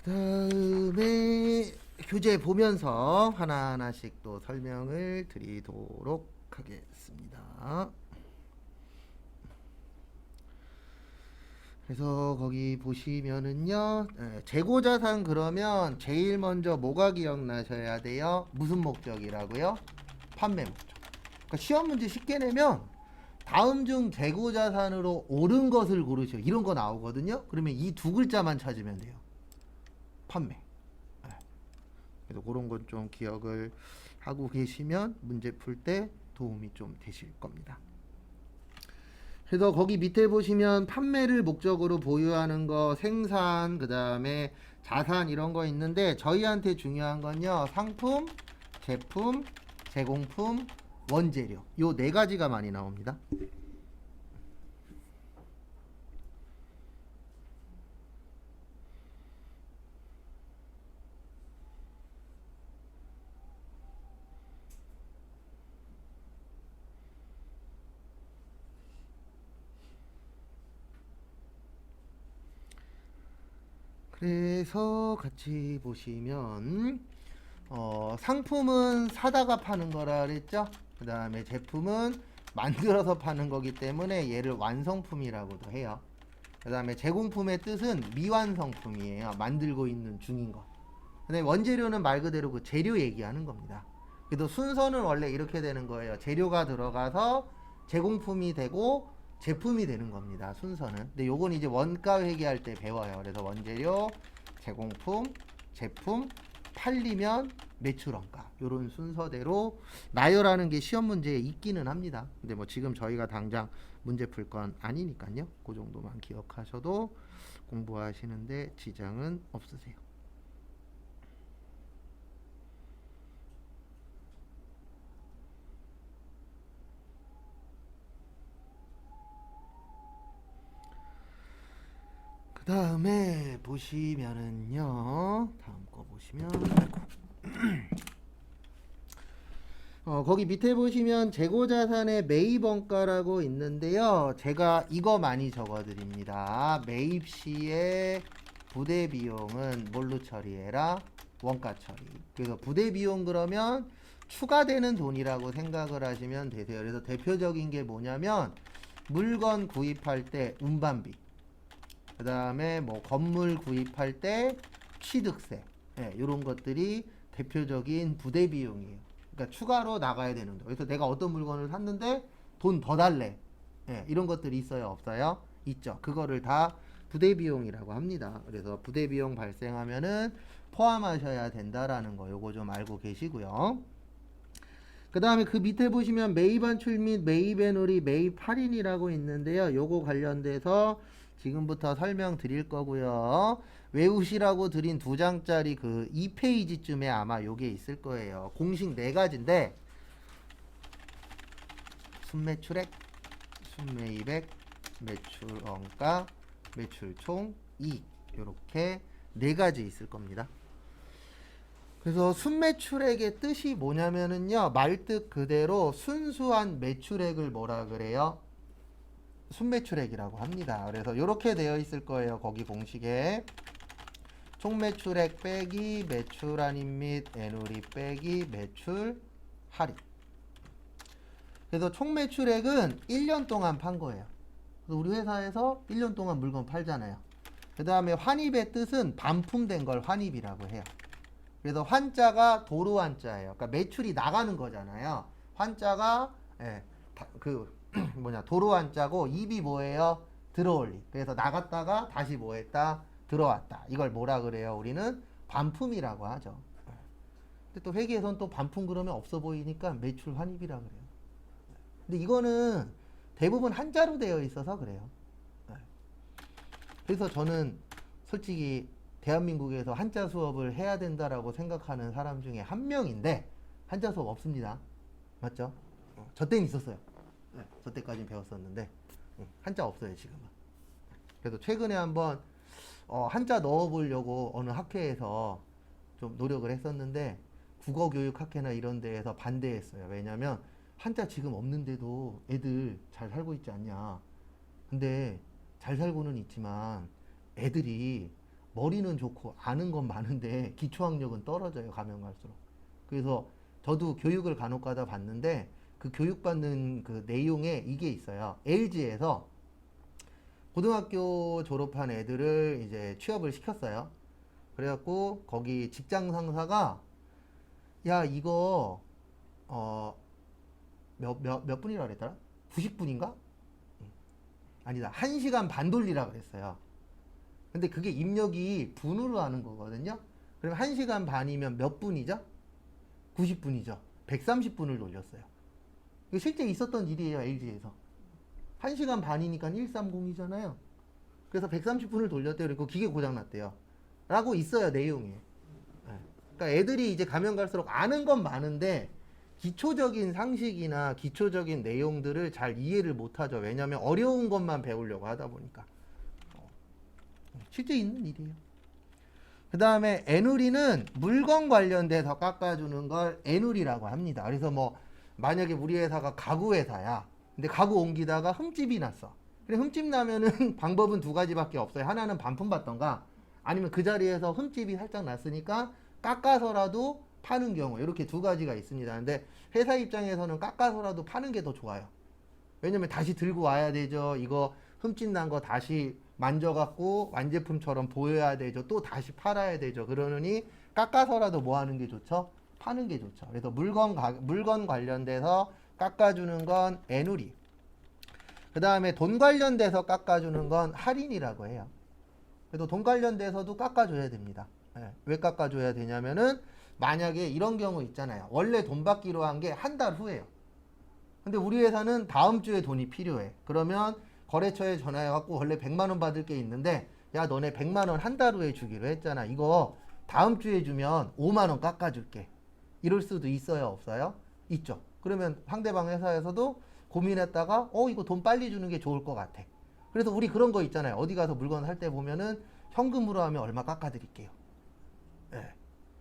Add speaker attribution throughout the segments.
Speaker 1: 다음에 교재 보면서 하나하나씩 또 설명을 드리도록 하겠습니다. 그래서 거기 보시면은요, 재고자산 그러면 제일 먼저 뭐가 기억나셔야 돼요? 무슨 목적이라고요? 판매 목적. 그러니까 시험 문제 쉽게 내면 다음 중 재고자산으로 옳은 것을 고르시오. 이런 거 나오거든요. 그러면 이 두 글자만 찾으면 돼요. 판매. 그래서 그런 건 좀 기억을 하고 계시면 문제 풀 때 도움이 좀 되실 겁니다. 그래서 거기 밑에 보시면 판매를 목적으로 보유하는 거, 생산, 그 다음에 자산 이런 거 있는데 저희한테 중요한 건요. 상품, 제품, 제공품, 원재료 요 네 가지가 많이 나옵니다. 그래서 같이 보시면 상품은 사다가 파는 거라 그랬죠. 그 다음에 제품은 만들어서 파는 거기 때문에 얘를 완성품이라고도 해요. 그 다음에 제공품의 뜻은 미완성품이에요. 만들고 있는 중인 거. 근데 원재료는 말 그대로 그 재료 얘기하는 겁니다. 그래도 순서는 원래 이렇게 되는 거예요. 재료가 들어가서 제공품이 되고 제품이 되는 겁니다. 순서는. 근데 요건 이제 원가 회계할 때 배워요. 그래서 원재료, 제공품, 제품, 팔리면 매출원가. 요런 순서대로 나열하는 게 시험 문제에 있기는 합니다. 근데 뭐 지금 저희가 당장 문제 풀 건 아니니까요. 그 정도만 기억하셔도 공부하시는데 지장은 없으세요. 그 다음에 보시면은요, 다음 거 보시면, 거기 밑에 보시면 재고자산의 매입원가라고 있는데요. 제가 이거 많이 적어드립니다. 매입 시에 부대 비용은 뭘로 처리해라? 원가 처리. 그래서 부대 비용 그러면 추가되는 돈이라고 생각을 하시면 되세요. 그래서 대표적인 게 뭐냐면 물건 구입할 때 운반비. 그 다음에 뭐 건물 구입할 때 취득세, 이런 것들이 대표적인 부대 비용이에요. 그러니까 추가로 나가야 되는 거. 그래서 내가 어떤 물건을 샀는데 돈 더 달래. 이런 것들이 있어요, 없어요? 있죠. 그거를 다 부대 비용이라고 합니다. 그래서 부대 비용 발생하면은 포함하셔야 된다라는 거, 요거 좀 알고 계시고요. 그 다음에 그 밑에 보시면 매입 한출 및 매입의 놀이 매입 할인이라고 있는데요. 요거 관련돼서 지금부터 설명드릴 거고요. 외우시라고 드린 2장짜리 그 2페이지쯤에 아마 요게 있을 거예요. 공식 4가지인데 순매출액, 순매입액, 매출원가, 매출총, 이익 요렇게 4가지 있을 겁니다. 그래서 순매출액의 뜻이 뭐냐면은요. 말뜻 그대로 순수한 매출액을 뭐라 그래요? 순매출액이라고 합니다. 그래서 이렇게 되어 있을 거예요. 거기 공식에 총매출액 빼기 매출 할인 및 애누리 빼기 매출 할인. 그래서 총매출액은 1년 동안 판 거예요. 그래서 우리 회사에서 1년 동안 물건 팔잖아요. 그 다음에 환입의 뜻은 반품된 걸 환입이라고 해요. 그래서 환자가 도로 환자예요. 그러니까 매출이 나가는 거잖아요. 환자가 도로 환자고 입이 뭐예요? 들어올리. 그래서 나갔다가 다시 뭐했다? 들어왔다. 이걸 뭐라 그래요? 우리는 반품이라고 하죠. 근데 또 회계에선 또 반품 그러면 없어 보이니까 매출 환입이라 그래요. 근데 이거는 대부분 한자로 되어 있어서 그래요. 그래서 저는 솔직히 대한민국에서 한자 수업을 해야 된다라고 생각하는 사람 중에 한 명인데 한자 수업 없습니다. 맞죠? 저 때는 있었어요. 저 때까지는 배웠었는데 한자 없어요 지금은. 그래서 최근에 한번 한자 넣어보려고 어느 학회에서 좀 노력을 했었는데 국어교육학회나 이런 데에서 반대했어요. 왜냐면 한자 지금 없는데도 애들 잘 살고 있지 않냐. 근데 잘 살고는 있지만 애들이 머리는 좋고 아는 건 많은데 기초학력은 떨어져요, 가면 갈수록. 그래서 저도 교육을 간혹 가다 봤는데 그 교육받는 그 내용에 이게 있어요. LG에서 고등학교 졸업한 애들을 이제 취업을 시켰어요. 그래갖고 거기 직장 상사가 야 이거 몇 분이라 그랬더라? 90분인가? 아니다. 1시간 반 돌리라 그랬어요. 근데 그게 입력이 분으로 하는 거거든요. 그럼 1시간 반이면 몇 분이죠? 90분이죠. 130분을 돌렸어요. 이거 실제 있었던 일이에요, LG에서. 1시간 반이니까 130이잖아요. 그래서 130분을 돌렸대요. 그리고 기계 고장났대요. 라고 있어요, 내용이. 그러니까 애들이 이제 가면 갈수록 아는 건 많은데 기초적인 상식이나 기초적인 내용들을 잘 이해를 못하죠. 왜냐하면 어려운 것만 배우려고 하다 보니까. 실제 있는 일이에요. 그 다음에 애누리는 물건 관련돼서 깎아주는 걸 애누리라고 합니다. 그래서 뭐 만약에 우리 회사가 가구 회사야. 근데 가구 옮기다가 흠집이 났어. 그래 흠집 나면은 방법은 두 가지밖에 없어요. 하나는 반품 받던가 아니면 그 자리에서 흠집이 살짝 났으니까 깎아서라도 파는 경우 이렇게 두 가지가 있습니다. 근데 회사 입장에서는 깎아서라도 파는 게 더 좋아요. 왜냐면 다시 들고 와야 되죠. 이거 흠집 난 거 다시 만져갖고 완제품처럼 보여야 되죠. 또 다시 팔아야 되죠. 그러느니 깎아서라도 뭐 하는 게 좋죠? 파는 게 좋죠. 그래서 물건 관련돼서 깎아주는 건 애누리. 그 다음에 돈 관련돼서 깎아주는 건 할인이라고 해요. 그래도 돈 관련돼서도 깎아줘야 됩니다. 네. 왜 깎아줘야 되냐면은 만약에 이런 경우 있잖아요. 원래 돈 받기로 한 게 한 달 후에요. 근데 우리 회사는 다음 주에 돈이 필요해. 그러면 거래처에 전화해갖고 원래 100만 원 받을 게 있는데 야 너네 100만 원 한 달 후에 주기로 했잖아. 이거 다음 주에 주면 5만 원 깎아줄게. 이럴 수도 있어요, 없어요? 있죠. 그러면 상대방 회사에서도 고민했다가 이거 돈 빨리 주는 게 좋을 것 같아. 그래서 우리 그런 거 있잖아요. 어디 가서 물건 살 때 보면은 현금으로 하면 얼마 깎아드릴게요. 예.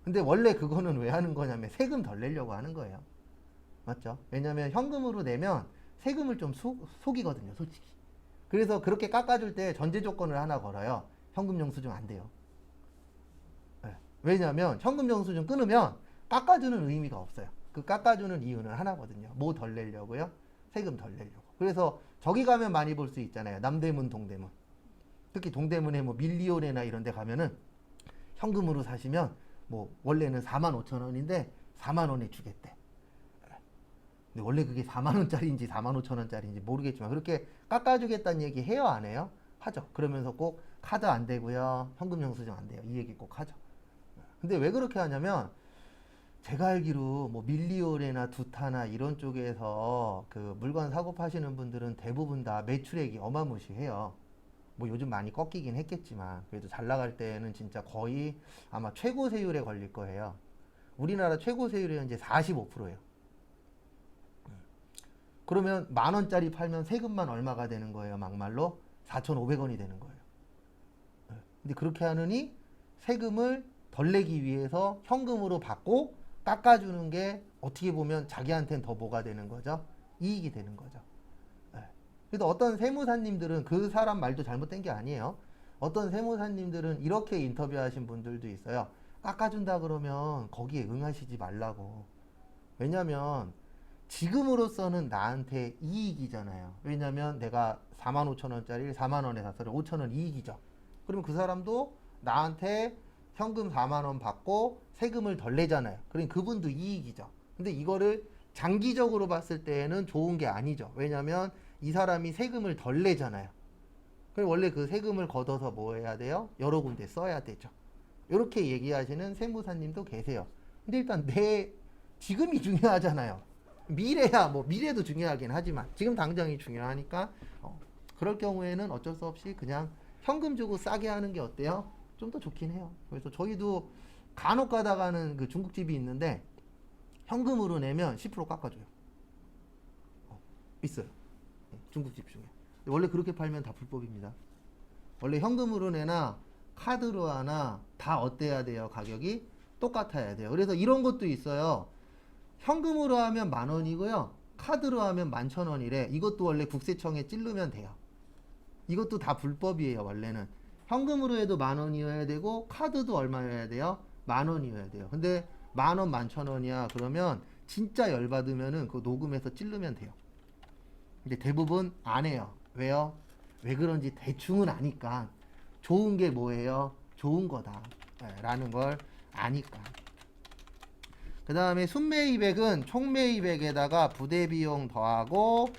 Speaker 1: 근데 원래 그거는 왜 하는 거냐면 세금 덜 내려고 하는 거예요. 맞죠? 왜냐면 현금으로 내면 세금을 좀 속이거든요, 솔직히. 그래서 그렇게 깎아줄 때 전제 조건을 하나 걸어요. 현금 영수증 안 돼요. 예. 왜냐면 현금 영수증 끊으면 깎아주는 의미가 없어요. 그 깎아주는 이유는 하나거든요. 뭐 덜 내려고요? 세금 덜 내려고. 그래서 저기 가면 많이 볼 수 있잖아요. 남대문, 동대문. 특히 동대문에 뭐 밀리오네나 이런 데 가면은 현금으로 사시면 뭐 원래는 45,000원인데 4만원에 주겠대. 근데 원래 그게 4만원짜리인지 45,000원짜리인지 모르겠지만 그렇게 깎아주겠다는 얘기 해요, 안 해요? 하죠. 그러면서 꼭 카드 안 되고요. 현금 영수증 안 돼요. 이 얘기 꼭 하죠. 근데 왜 그렇게 하냐면 제가 알기로 뭐 밀리오네나 두타나 이런 쪽에서 그 물건 사고 파시는 분들은 대부분 다 매출액이 어마무시해요. 뭐 요즘 많이 꺾이긴 했겠지만 그래도 잘 나갈 때는 진짜 거의 아마 최고 세율에 걸릴 거예요. 우리나라 최고 세율이 현재 45%예요. 그러면 10,000원짜리 팔면 세금만 얼마가 되는 거예요? 막말로 4,500원이 되는 거예요. 근데 그렇게 하느니 세금을 덜 내기 위해서 현금으로 받고 깎아주는 게 어떻게 보면 자기한테는 더 뭐가 되는 거죠? 이익이 되는 거죠. 그래서 어떤 세무사님들은 그 사람 말도 잘못된 게 아니에요. 어떤 세무사님들은 이렇게 인터뷰하신 분들도 있어요. 깎아준다 그러면 거기에 응하시지 말라고. 왜냐면 지금으로서는 나한테 이익이잖아요. 왜냐면 내가 45,000원짜리를 4만원에 샀어요. 5,000원 이익이죠. 그러면 그 사람도 나한테 현금 4만원 받고 세금을 덜 내잖아요. 그러니 그분도 이익이죠. 근데 이거를 장기적으로 봤을 때는 좋은 게 아니죠. 왜냐면 이 사람이 세금을 덜 내잖아요. 그럼 원래 그 세금을 걷어서 뭐 해야 돼요? 여러 군데 써야 되죠. 이렇게 얘기하시는 세무사님도 계세요. 근데 일단 내 지금이 중요하잖아요. 미래야 뭐 미래도 중요하긴 하지만 지금 당장이 중요하니까 그럴 경우에는 어쩔 수 없이 그냥 현금 주고 싸게 하는 게 어때요? 좀 더 좋긴 해요. 그래서 저희도 간혹 가다가는 그 중국집이 있는데 현금으로 내면 10% 깎아줘요. 있어요. 중국집 중에. 원래 그렇게 팔면 다 불법입니다. 원래 현금으로 내나 카드로 하나 다 어때야 돼요? 가격이 똑같아야 돼요. 그래서 이런 것도 있어요. 현금으로 하면 10,000원이고요. 카드로 하면 11,000원이래. 이것도 원래 국세청에 찌르면 돼요. 이것도 다 불법이에요, 원래는. 현금으로 해도 10,000원이어야 되고 카드도 얼마여야 돼요? 10,000원이어야 돼요. 근데 10,000원, 11,000원이야. 그러면 진짜 열받으면은 그 녹음해서 찌르면 돼요. 근데 대부분 안 해요. 왜요? 왜 그런지 대충은 아니까. 좋은 게 뭐예요? 좋은 거다. 라는 걸 아니까. 그 다음에 순매입액은 총매입액에다가 부대비용 더하고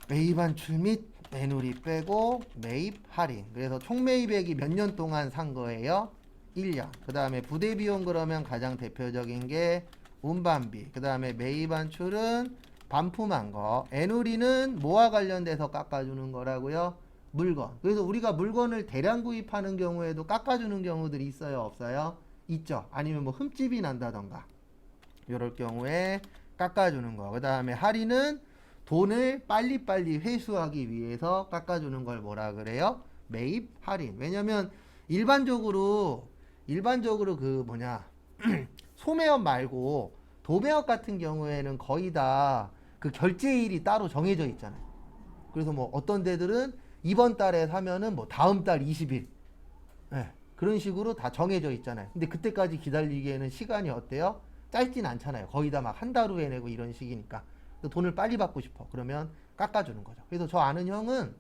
Speaker 1: 매입한출 및 매누리 빼고 매입 할인. 그래서 총매입액이 몇 년 동안 산 거예요? 1년. 그 다음에 부대비용 그러면 가장 대표적인 게 운반비. 그 다음에 매입한출은 반품한 거. 애누리는 뭐와 관련돼서 깎아주는 거라고요? 물건. 그래서 우리가 물건을 대량 구입하는 경우에도 깎아주는 경우들이 있어요? 없어요? 있죠. 아니면 뭐 흠집이 난다던가 이럴 경우에 깎아주는 거. 그 다음에 할인은 돈을 빨리빨리 회수하기 위해서 깎아주는 걸 뭐라 그래요? 매입 할인. 왜냐면 일반적으로 그 뭐냐 소매업 말고 도매업 같은 경우에는 거의 다 그 결제일이 따로 정해져 있잖아요. 그래서 뭐 어떤 데들은 이번 달에 사면은 뭐 다음 달 20일 그런 식으로 다 정해져 있잖아요. 근데 그때까지 기다리기에는 시간이 어때요? 짧진 않잖아요. 거의 다 막 한 달 후에 내고 이런 식이니까 돈을 빨리 받고 싶어. 그러면 깎아주는 거죠. 그래서 저 아는 형은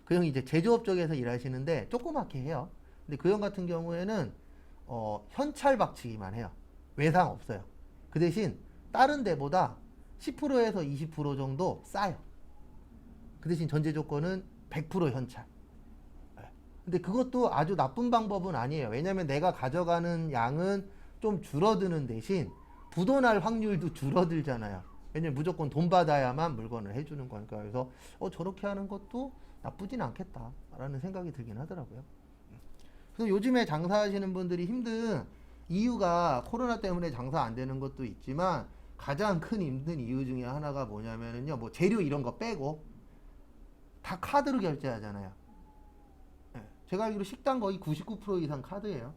Speaker 1: 그 형이 이제 제조업 쪽에서 일하시는데 조그맣게 해요. 근데 그 형 같은 경우에는 현찰 박치기만 해요. 외상 없어요. 그 대신 다른 데보다 10%에서 20% 정도 싸요. 그 대신 전제 조건은 100% 현찰. 근데 그것도 아주 나쁜 방법은 아니에요. 왜냐면 내가 가져가는 양은 좀 줄어드는 대신 부도날 확률도 줄어들잖아요. 왜냐면 무조건 돈 받아야만 물건을 해주는 거니까. 그래서 저렇게 하는 것도 나쁘진 않겠다라는 생각이 들긴 하더라고요. 그래서 요즘에 장사하시는 분들이 힘든 이유가 코로나 때문에 장사 안 되는 것도 있지만 가장 큰 힘든 이유 중에 하나가 뭐냐면은요, 뭐 재료 이런 거 빼고 다 카드로 결제하잖아요. 제가 알기로 식당 거의 99% 이상 카드예요.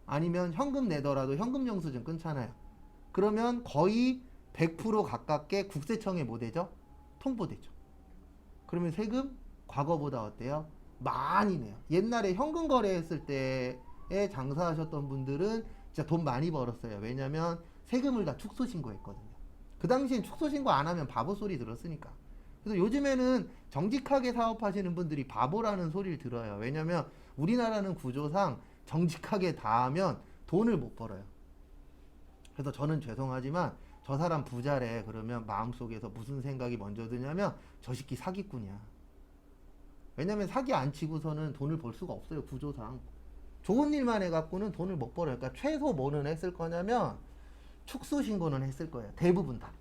Speaker 1: 아니면 현금 내더라도 현금 영수증 끊잖아요. 그러면 거의 100% 가깝게 국세청에 뭐 되죠? 통보되죠. 그러면 세금 과거보다 어때요? 많이 내요. 옛날에 현금 거래했을 때에 장사하셨던 분들은 진짜 돈 많이 벌었어요. 왜냐면 세금을 다 축소 신고했거든요. 그 당시엔 축소 신고 안 하면 바보 소리 들었으니까. 그래서 요즘에는 정직하게 사업하시는 분들이 바보라는 소리를 들어요. 왜냐면 우리나라는 구조상 정직하게 다 하면 돈을 못 벌어요. 그래서 저는 죄송하지만 저 사람 부자래 그러면 마음속에서 무슨 생각이 먼저 드냐면 저 새끼 사기꾼이야. 왜냐면 사기 안 치고서는 돈을 벌 수가 없어요. 구조상. 좋은 일만 해갖고는 돈을 못 벌어요. 그러니까 최소 뭐는 했을 거냐면 축소 신고는 했을 거예요. 대부분 다.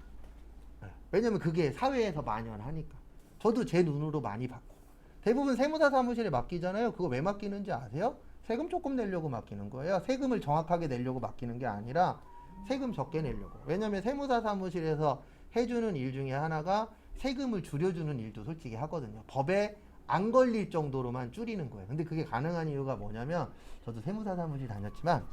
Speaker 1: 왜냐면 그게 사회에서 만연하니까. 저도 제 눈으로 많이 봤고. 대부분 세무사 사무실에 맡기잖아요. 그거 왜 맡기는지 아세요? 세금 조금 내려고 맡기는 거예요. 세금을 정확하게 내려고 맡기는 게 아니라 세금 적게 내려고. 왜냐면 세무사 사무실에서 해주는 일 중에 하나가 세금을 줄여주는 일도 솔직히 하거든요. 법에 안 걸릴 정도로만 줄이는 거예요. 근데 그게 가능한 이유가 뭐냐면 저도 세무사 사무실 다녔지만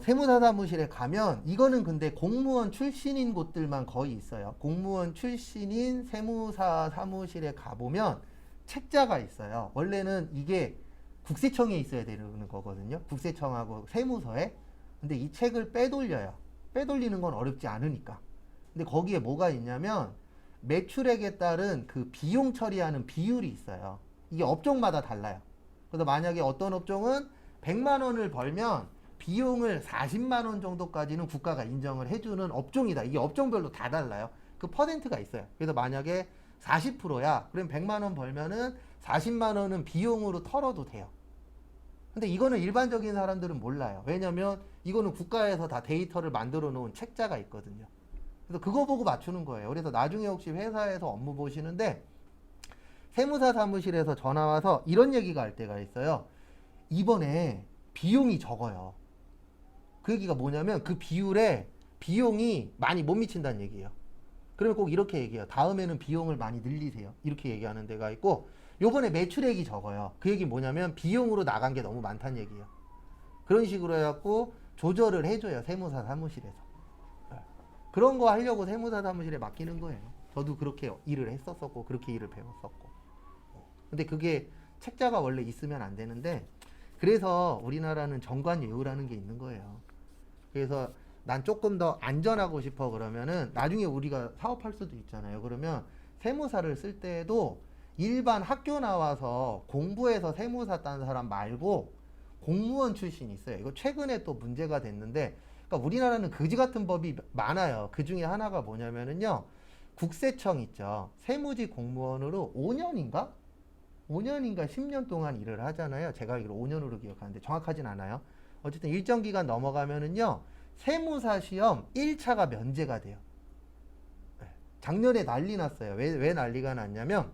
Speaker 1: 세무사 사무실에 가면 이거는 근데 공무원 출신인 곳들만 거의 있어요. 공무원 출신인 세무사 사무실에 가보면 책자가 있어요. 원래는 이게 국세청에 있어야 되는 거거든요. 국세청하고 세무서에. 근데 이 책을 빼돌려요. 빼돌리는 건 어렵지 않으니까. 근데 거기에 뭐가 있냐면 매출액에 따른 그 비용 처리하는 비율이 있어요. 이게 업종마다 달라요. 그래서 만약에 어떤 업종은 100만 원을 벌면 비용을 40만 원 정도까지는 국가가 인정을 해주는 업종이다. 이게 업종별로 다 달라요. 그 퍼센트가 있어요. 그래서 만약에 40%야. 그럼 100만 원 벌면은 40만 원은 비용으로 털어도 돼요. 근데 이거는 일반적인 사람들은 몰라요. 왜냐면 이거는 국가에서 다 데이터를 만들어 놓은 책자가 있거든요. 그래서 그거 보고 맞추는 거예요. 그래서 나중에 혹시 회사에서 업무 보시는데 세무사 사무실에서 전화 와서 이런 얘기가 할 때가 있어요. 이번에 비용이 적어요. 그 얘기가 뭐냐면 그 비율에 비용이 많이 못 미친다는 얘기예요. 그러면 꼭 이렇게 얘기해요. 다음에는 비용을 많이 늘리세요. 이렇게 얘기하는 데가 있고 요번에 매출액이 적어요. 그 얘기 뭐냐면 비용으로 나간 게 너무 많다는 얘기예요. 그런 식으로 해갖고 조절을 해줘요. 세무사 사무실에서. 그런 거 하려고 세무사 사무실에 맡기는 거예요. 저도 그렇게 일을 했었었고 그렇게 일을 배웠었고. 근데 그게 책자가 원래 있으면 안 되는데, 그래서 우리나라는 정관예우라는 게 있는 거예요. 그래서 난 조금 더 안전하고 싶어 그러면은 나중에 우리가 사업할 수도 있잖아요. 그러면 세무사를 쓸 때에도 일반 학교 나와서 공부해서 세무사 딴 사람 말고 공무원 출신이 있어요. 이거 최근에 또 문제가 됐는데, 그러니까 우리나라는 그지 같은 법이 많아요. 그 중에 하나가 뭐냐면은요, 국세청 있죠. 세무직 공무원으로 5년인가? 5년인가 10년 동안 일을 하잖아요. 제가 알기로 5년으로 기억하는데 정확하진 않아요. 어쨌든 일정 기간 넘어가면은요, 세무사 시험 1차가 면제가 돼요. 작년에 난리 났어요. 왜 난리가 났냐면,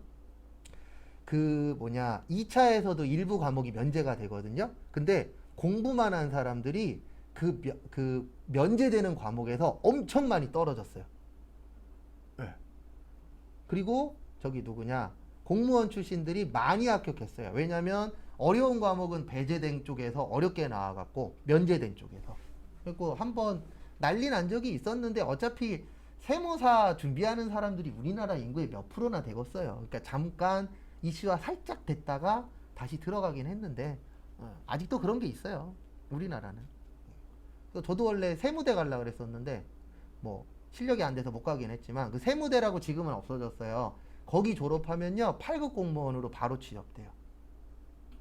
Speaker 1: 2차에서도 일부 과목이 면제가 되거든요. 근데 공부만 한 사람들이 그 면제되는 과목에서 엄청 많이 떨어졌어요. 네. 그리고 저기 누구냐, 공무원 출신들이 많이 합격했어요. 왜냐면 어려운 과목은 배제된 쪽에서 어렵게 나와갖고 면제된 쪽에서. 그리고 한번 난리 난 적이 있었는데, 어차피 세무사 준비하는 사람들이 우리나라 인구의 몇 프로나 되겠어요. 그러니까 잠깐 이슈화 살짝 됐다가 다시 들어가긴 했는데, 아직도 그런 게 있어요. 우리나라는. 저도 원래 세무대 가려고 그랬었는데 뭐 실력이 안 돼서 못 가긴 했지만, 그 세무대라고 지금은 없어졌어요. 거기 졸업하면요 8급 공무원으로 바로 취업돼요.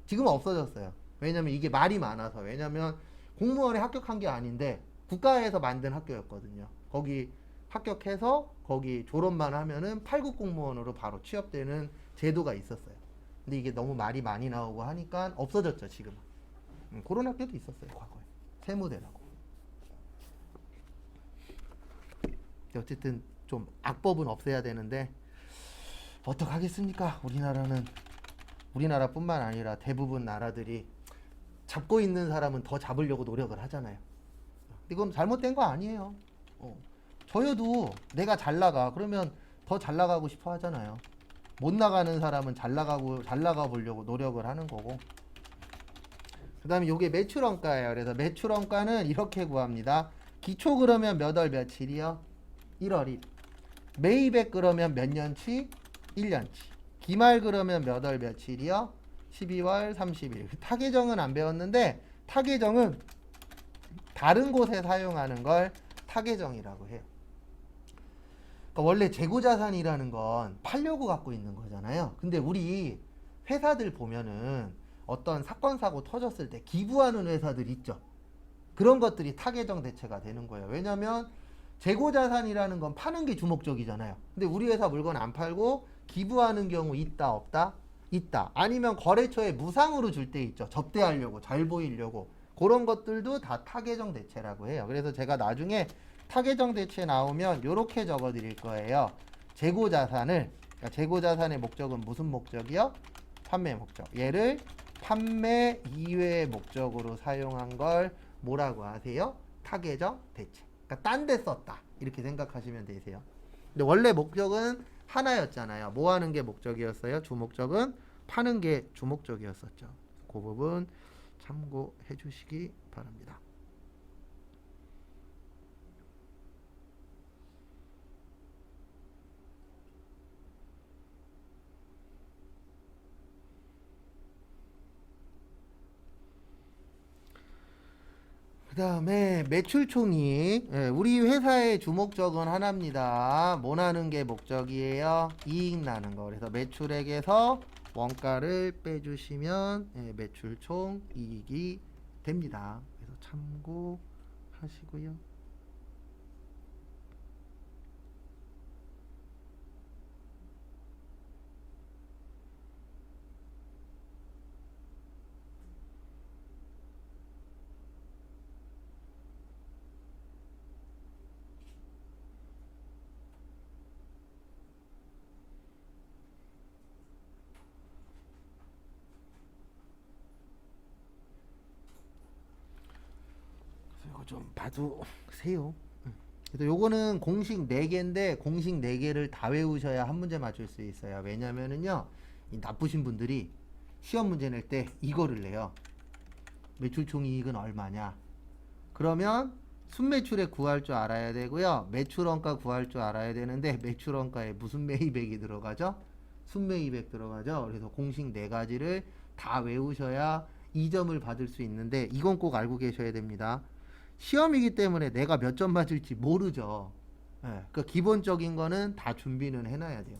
Speaker 1: 지금은 없어졌어요. 왜냐면 이게 말이 많아서. 왜냐면 공무원에 합격한 게 아닌데 국가에서 만든 학교였거든요. 거기 합격해서 거기 졸업만 하면은 8급 공무원으로 바로 취업되는 제도가 있었어요. 근데 이게 너무 말이 많이 나오고 하니까 없어졌죠 지금은. 그런 학교도 있었어요 과거에. 세무대라고. 어쨌든 좀 악법은 없애야 되는데 어떡하겠습니까? 우리나라뿐만 아니라 대부분 나라들이 잡고 있는 사람은 더 잡으려고 노력을 하잖아요. 이건 잘못된 거 아니에요. 저여도 내가 잘 나가 그러면 더 잘 나가고 싶어 하잖아요. 못 나가는 사람은 잘 나가 보려고 노력을 하는 거고. 그 다음에 이게 매출원가예요. 그래서 매출원가는 이렇게 구합니다. 기초 그러면 몇 월 며칠이요? 1월 1일. 매입액 그러면 몇 년치? 1년치. 기말 그러면 몇 월 며칠이요? 12월 30일. 타계정은 안 배웠는데, 타계정은 다른 곳에 사용하는 걸 타계정이라고 해요. 그러니까 원래 재고자산이라는 건 팔려고 갖고 있는 거잖아요. 근데 우리 회사들 보면은 어떤 사건 사고 터졌을 때 기부하는 회사들 있죠. 그런 것들이 타계정 대체가 되는 거예요. 왜냐면 재고자산이라는 건 파는 게 주목적이잖아요. 근데 우리 회사 물건 안 팔고 기부하는 경우 있다 없다? 있다. 아니면 거래처에 무상으로 줄 때 있죠. 접대하려고, 잘 보이려고. 그런 것들도 다 타계정 대체라고 해요. 그래서 제가 나중에 타계정 대체 나오면 이렇게 적어 드릴 거예요. 재고자산을, 그러니까 재고자산의 목적은 무슨 목적이요? 판매 목적. 얘를 판매 이외의 목적으로 사용한 걸 뭐라고 하세요? 타계정 대체. 그러니까 딴 데 썼다. 이렇게 생각하시면 되세요. 근데 원래 목적은 하나였잖아요. 뭐 하는 게 목적이었어요? 주목적은 파는 게 주목적이었었죠. 그 부분 참고해 주시기 바랍니다. 그 다음에 매출총익. 우리 회사의 주목적은 하나입니다. 뭐 나는 게 목적이에요? 이익 나는 거. 그래서 매출액에서 원가를 빼주시면 매출총 이익이 됩니다. 그래서 참고하시고요. 이거 좀 봐두세요. 그래서 요거는 공식 4개인데 공식 4개를 다 외우셔야 한 문제 맞출 수 있어요. 왜냐면은요, 이 나쁘신 분들이 시험 문제 낼 때 이거를 내요. 매출총이익은 얼마냐? 그러면 순매출액 구할 줄 알아야 되고요. 매출원가 구할 줄 알아야 되는데 매출원가에 무슨 매입액이 들어가죠? 순매입액 들어가죠. 그래서 공식 4가지를 다 외우셔야 2점을 받을 수 있는데 이건 꼭 알고 계셔야 됩니다. 시험이기 때문에 내가 몇 점 맞을지 모르죠. 예, 그 기본적인 거는 다 준비는 해놔야 돼요.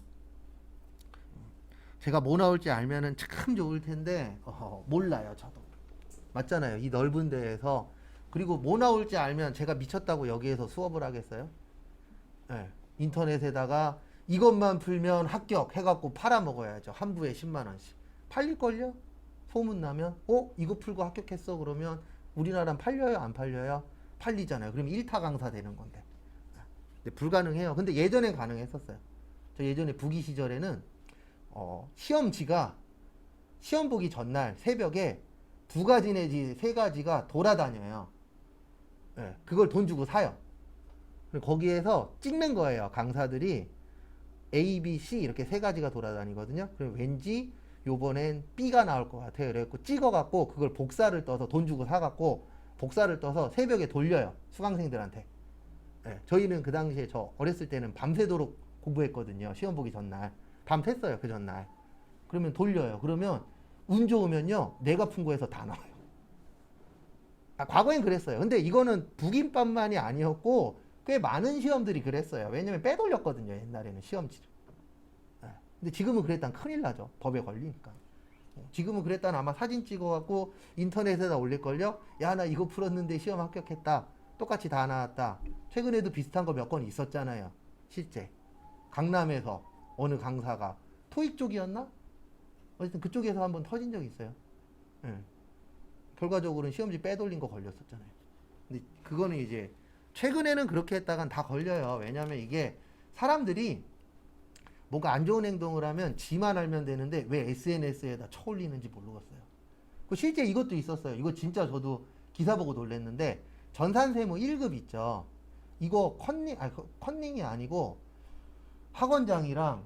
Speaker 1: 제가 뭐 나올지 알면은 참 좋을 텐데 몰라요 저도. 맞잖아요. 이 넓은 데에서. 그리고 뭐 나올지 알면 제가 미쳤다고 여기에서 수업을 하겠어요? 예, 인터넷에다가 이것만 풀면 합격 해갖고 팔아먹어야죠. 한 부에 10만 원씩. 팔릴걸요? 소문나면 이거 풀고 합격했어 그러면 우리나라는 팔려요 안 팔려요? 팔리잖아요. 그럼 1타 강사 되는 건데. 근데 불가능해요. 근데 예전엔 가능했었어요. 저 예전에 부기 시절에는 시험지가 시험 보기 전날 새벽에 2가지 내지 3가지가 돌아다녀요. 예, 그걸 돈 주고 사요. 거기에서 찍는 거예요. 강사들이 A, B, C 이렇게 3가지가 돌아다니거든요. 그럼 왠지 요번엔 B가 나올 것 같아요. 그래갖고 찍어갖고 그걸 복사를 떠서 돈 주고 사갖고 복사를 떠서 새벽에 돌려요. 수강생들한테. 예, 저희는 그 당시에 저 어렸을 때는 밤새도록 공부했거든요. 시험 보기 전날. 밤 샜어요. 그 전날. 그러면 돌려요. 그러면 운 좋으면요. 내가 푼 거에서 다 나와요. 과거엔 그랬어요. 근데 이거는 북인법만이 아니었고 꽤 많은 시험들이 그랬어요. 왜냐면 빼돌렸거든요. 옛날에는 시험지를. 근데 지금은 그랬다면 큰일 나죠. 법에 걸리니까. 지금은 그랬다면 아마 사진 찍어갖고 인터넷에다 올릴걸요. 야, 나 이거 풀었는데 시험 합격했다. 똑같이 다 나왔다. 최근에도 비슷한 거 몇 건 있었잖아요. 실제. 강남에서 어느 강사가 토익 쪽이었나? 어쨌든 그쪽에서 한번 터진 적이 있어요. 예. 결과적으로는 시험지 빼돌린 거 걸렸었잖아요. 근데 그거는 이제 최근에는 그렇게 했다간 다 걸려요. 왜냐면 이게 사람들이 뭔가 안 좋은 행동을 하면 지만 알면 되는데 왜 SNS에다 쳐올리는지 모르겠어요. 실제 이것도 있었어요. 이거 진짜 저도 기사 보고 놀랐는데 전산세무 1급 있죠. 이거 컨닝이 아니고 학원장이랑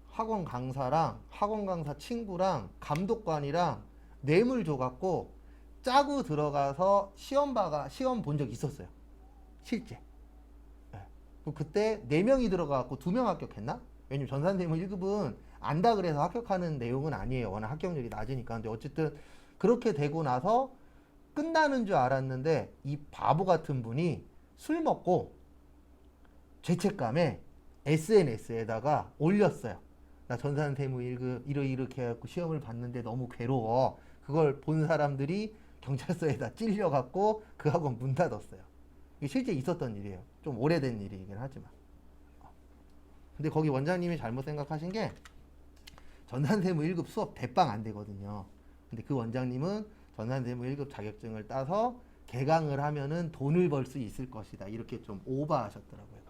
Speaker 1: 학원 강사랑 학원 강사 친구랑 감독관이랑 뇌물 줘갖고 짜고 들어가서 시험 본 적 있었어요. 실제. 네. 그때 4명이 들어가갖고 2명 합격했나? 왜냐면 전산세무 1급은 안다 그래서 합격하는 내용은 아니에요. 워낙 합격률이 낮으니까. 근데 어쨌든 그렇게 되고 나서 끝나는 줄 알았는데 이 바보 같은 분이 술 먹고 죄책감에 SNS에다가 올렸어요. 나 전산세무 1급 이렇게 해갖고 시험을 봤는데 너무 괴로워. 그걸 본 사람들이 경찰서에다 찔려갖고 그 학원 문 닫았어요. 이게 실제 있었던 일이에요. 좀 오래된 일이긴 하지만. 근데 거기 원장님이 잘못 생각하신 게 전산세무 1급 수업 대빵 안 되거든요. 근데 그 원장님은 전산세무 1급 자격증을 따서 개강을 하면은 돈을 벌 수 있을 것이다. 이렇게 좀 오버하셨더라고요.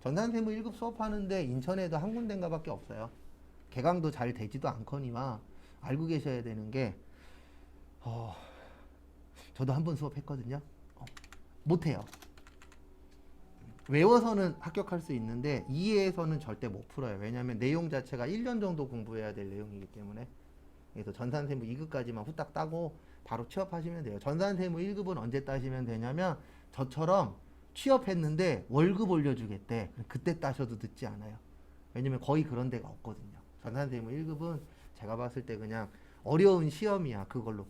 Speaker 1: 전산세무 1급 수업하는데 인천에도 한 군데인가 밖에 없어요. 개강도 잘 되지도 않거니와 알고 계셔야 되는 게 저도 한 번 수업했거든요. 못해요. 외워서는 합격할 수 있는데 이해해서는 절대 못 풀어요. 왜냐하면 내용 자체가 1년 정도 공부해야 될 내용이기 때문에. 그래서 전산세무 2급까지만 후딱 따고 바로 취업하시면 돼요. 전산세무 1급은 언제 따시면 되냐면 저처럼 취업했는데 월급 올려주겠대. 그때 따셔도 늦지 않아요. 왜냐면 거의 그런 데가 없거든요. 전산세무 1급은 제가 봤을 때 그냥 어려운 시험이야. 그걸로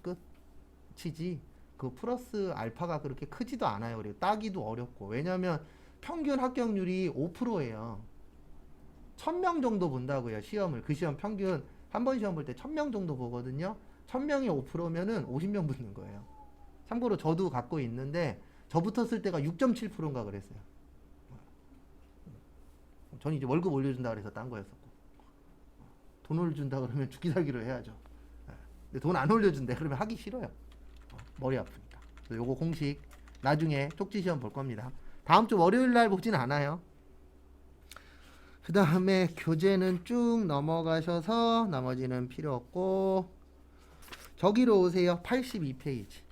Speaker 1: 끝이지. 그 플러스 알파가 그렇게 크지도 않아요. 그리고 따기도 어렵고. 왜냐면 평균 합격률이 5%예요. 1000명 정도 본다고요. 시험을. 그 시험 평균 한 번 시험 볼 때 1000명 정도 보거든요. 1000명이 5%면은 50명 붙는 거예요. 참고로 저도 갖고 있는데 저 붙었을 때가 6.7%인가 그랬어요. 저는 이제 월급 올려준다 그래서 딴 거였었고. 돈을 준다 그러면 죽기 살기로 해야죠. 근데 돈 안 올려준대 그러면 하기 싫어요. 머리 아프니까. 그래서 요거 공식 나중에 쪽지 시험 볼 겁니다. 다음 주 월요일 날 보진 않아요. 그 다음에 교재는 쭉 넘어가셔서 나머지는 필요 없고 저기로 오세요. 82페이지.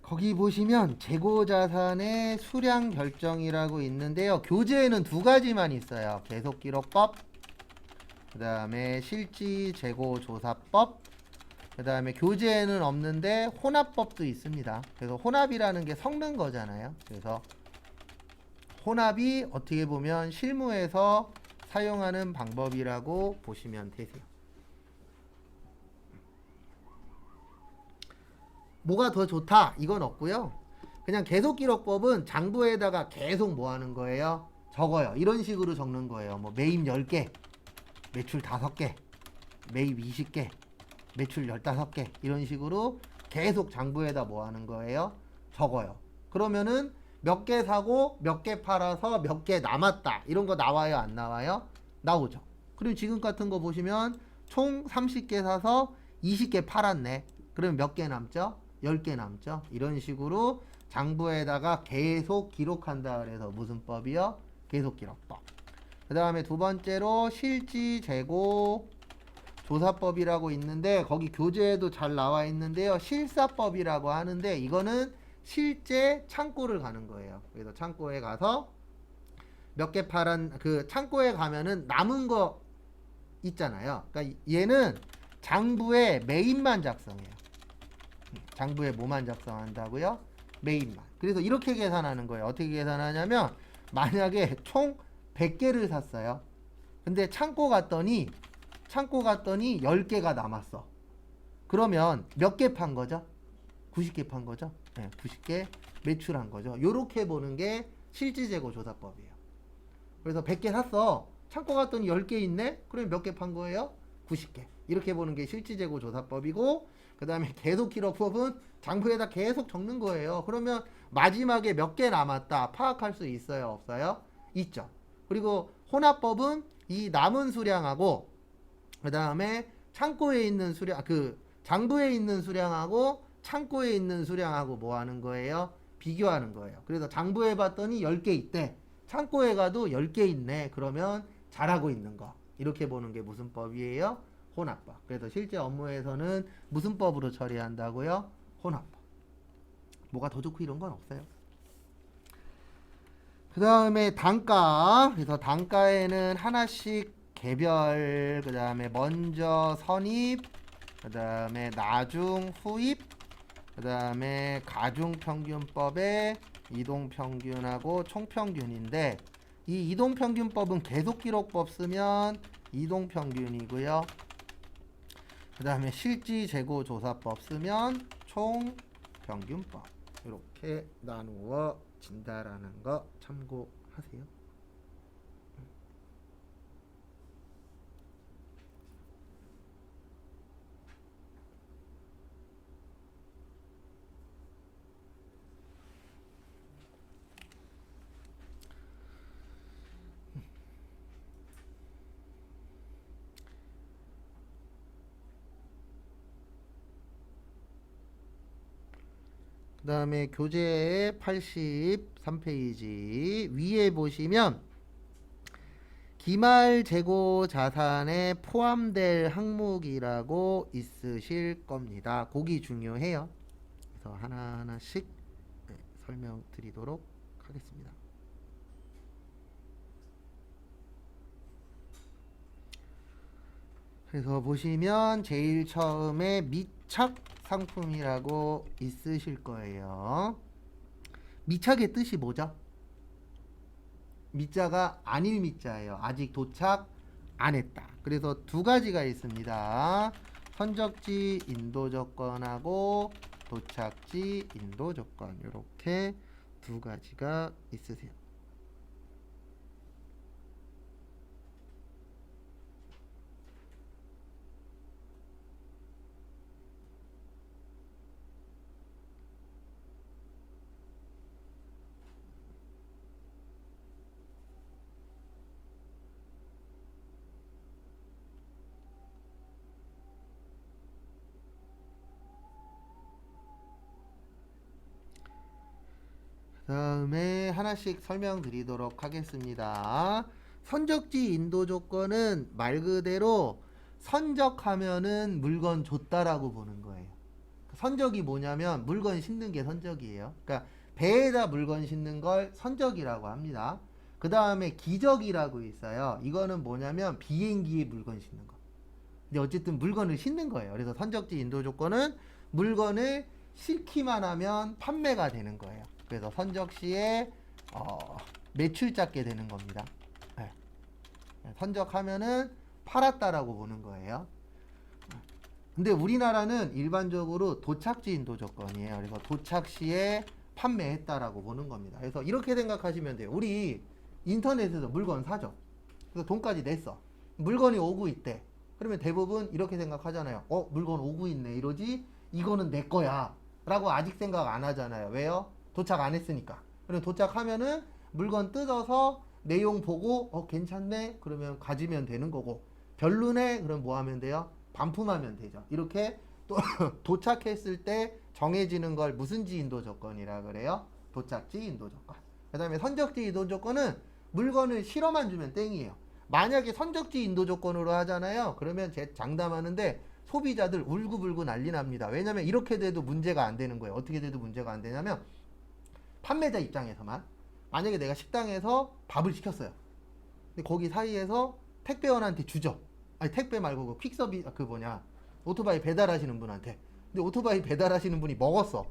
Speaker 1: 거기 보시면 재고자산의 수량 결정이라고 있는데요. 교재에는 2가지만 있어요. 계속기록법, 그 다음에 실지재고조사법, 그 다음에 교재에는 없는데 혼합법도 있습니다. 그래서 혼합이라는 게 섞는 거잖아요. 그래서 혼합이 어떻게 보면 실무에서 사용하는 방법이라고 보시면 되세요. 뭐가 더 좋다? 이건 없고요. 그냥 계속기록법은 장부에다가 계속 뭐 하는 거예요? 적어요. 이런 식으로 적는 거예요. 뭐 매입 10개, 매출 5개, 매입 20개, 매출 15개 이런 식으로 계속 장부에다 뭐 하는 거예요? 적어요. 그러면은 몇 개 사고 몇 개 팔아서 몇 개 남았다. 이런 거 나와요? 안 나와요? 나오죠. 그리고 지금 같은 거 보시면 총 30개 사서 20개 팔았네. 그러면 몇 개 남죠? 10개 남죠. 이런 식으로 장부에다가 계속 기록한다 그래서 무슨 법이요? 계속 기록법. 그 다음에 두 번째로 실지 재고 조사법이라고 있는데 거기 교재에도 잘 나와 있는데요. 실사법이라고 하는데 이거는 실제 창고를 가는 거예요. 그래서 창고에 가서 몇 개 팔은 그 창고에 가면은 남은 거 있잖아요. 그러니까 얘는 장부에 매입만 작성해요. 장부에 뭐만 작성한다고요? 매입만. 그래서 이렇게 계산하는 거예요. 어떻게 계산하냐면 만약에 총 100개를 샀어요. 근데 창고 갔더니 10개가 남았어. 그러면 몇 개 판 거죠? 90개 판 거죠? 네, 90개 매출한 거죠. 요렇게 보는 게 실지재고 조사법이에요. 그래서 100개 샀어. 창고 갔더니 10개 있네? 그러면 몇 개 판 거예요? 90개. 이렇게 보는 게 실지재고 조사법이고, 그 다음에 계속기록법은 장부에다 계속 적는 거예요. 그러면 마지막에 몇 개 남았다 파악할 수 있어요? 없어요? 있죠. 그리고 혼합법은 이 남은 수량하고 그 다음에 창고에 있는 수량, 장부에 있는 수량하고 창고에 있는 수량하고 뭐 하는 거예요? 비교하는 거예요. 그래서 장부에 봤더니 10개 있대. 창고에 가도 10개 있네. 그러면 잘하고 있는 거. 이렇게 보는 게 무슨 법이에요? 혼합법. 그래서 실제 업무에서는 무슨 법으로 처리한다고요? 혼합법. 뭐가 더 좋고 이런 건 없어요. 그 다음에 단가. 그래서 단가에는 하나씩 개별, 그 다음에 먼저 선입, 그 다음에 나중 후입, 그 다음에 가중평균법의 이동평균하고 총평균인데, 이 이동평균법은 계속기록법 쓰면 이동평균이고요. 그 다음에 실지재고조사법 쓰면 총평균법. 이렇게 나누어진다라는 거 참고하세요. 그 다음에 교재 83페이지 위에 보시면 기말 재고 자산에 포함될 항목이라고 있으실 겁니다. 그게 중요해요. 그래서 하나하나씩 설명드리도록 하겠습니다. 그래서 보시면 제일 처음에 미착 상품이라고 있으실 거예요. 미착의 뜻이 뭐죠? 미자가 아닐 미자예요. 아직 도착 안 했다. 그래서 두 가지가 있습니다. 선적지 인도 조건하고 도착지 인도 조건. 이렇게 두 가지가 있으세요. 다음에 하나씩 설명드리도록 하겠습니다. 선적지 인도 조건은 말 그대로 선적하면은 물건 줬다라고 보는 거예요. 선적이 뭐냐면 물건 싣는 게 선적이에요. 그러니까 배에다 물건 싣는 걸 선적이라고 합니다. 그 다음에 기적이라고 있어요. 이거는 뭐냐면 비행기에 물건 싣는 거. 근데 어쨌든 물건을 싣는 거예요. 그래서 선적지 인도 조건은 물건을 싣기만 하면 판매가 되는 거예요. 그래서 선적 시에 매출 잡게 되는 겁니다. 네. 선적하면은 팔았다라고 보는 거예요. 근데 우리나라는 일반적으로 도착지 인도 조건이에요. 그래서 도착 시에 판매했다라고 보는 겁니다. 그래서 이렇게 생각하시면 돼요. 우리 인터넷에서 물건 사죠. 그래서 돈까지 냈어. 물건이 오고 있대. 그러면 대부분 이렇게 생각하잖아요. 물건 오고 있네. 이러지? 이거는 내 거야. 라고 아직 생각 안 하잖아요. 왜요? 도착 안 했으니까. 그럼 도착하면은 물건 뜯어서 내용 보고 괜찮네? 그러면 가지면 되는 거고, 별로네? 그럼 뭐 하면 돼요? 반품하면 되죠. 이렇게 또 도착했을 때 정해지는 걸 무슨 지 인도 조건이라 그래요? 도착지 인도 조건. 그 다음에 선적지 인도 조건은 물건을 실어만 주면 땡이에요. 만약에 선적지 인도 조건으로 하잖아요. 그러면 제 장담하는데 소비자들 울고불고 난리 납니다. 왜냐면 이렇게 돼도 문제가 안 되는 거예요. 어떻게 돼도 문제가 안 되냐면 판매자 입장에서만 만약에 내가 식당에서 밥을 시켰어요. 근데 거기 사이에서 택배원한테 주죠. 아니 택배 말고 그 퀵서비 오토바이 배달하시는 분한테. 근데 오토바이 배달하시는 분이 먹었어.